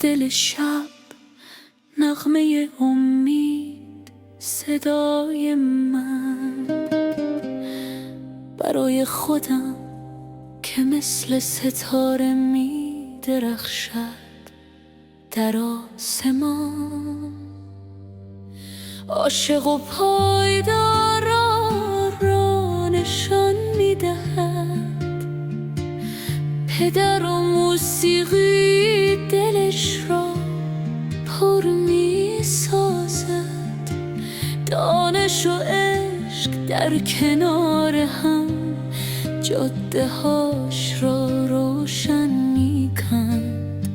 دل شب نغمه امید صدای من برای خودم که مثل ستاره می درخشد در آسمان. عاشق و پایدار را نشان می دهد، پدر و موسیقی دلش را پر می سازد. دانش و عشق در کنار هم جاده هاش را روشن می کند.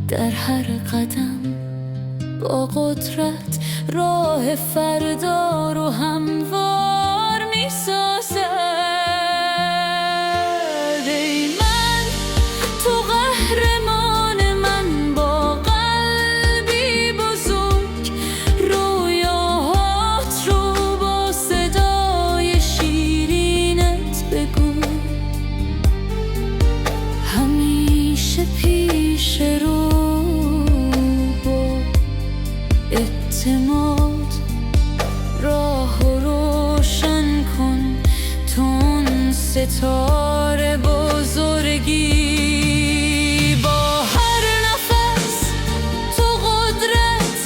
در هر قدم با قدرت راه فردا رو هموار می سازد. ای من تو قهرمان من با قلبی بزرگ، رویاهات رو با صدای شیرینت بگو. همیشه پیش رو با اعتماد راه روشن کن، تو اون ستاره بزرگی. با هر نفس تو قدرت،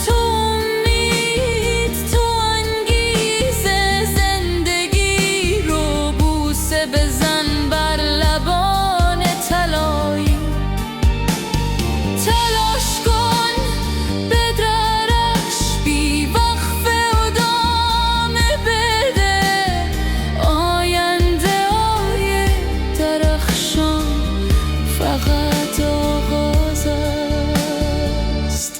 تو امید، تو انگیزه. زندگی رو بوسه بزن بر لبان طلایی. تلاش کن بدرخش، بی وقفه ادامه بده. آینده های درخشان فقط آغاز است.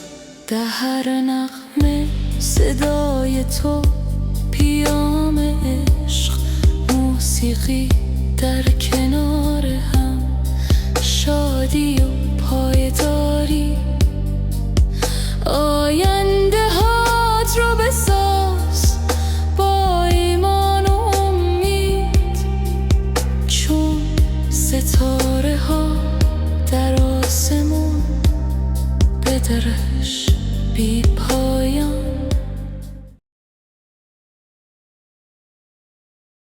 در هر نغمه صدای تو پیام عشق، موسیقی در کنار هم، شادی و پایداری. آینده هات رو بساز با ایمان و امید، چون ستاره ها در آسمون بدرخش بی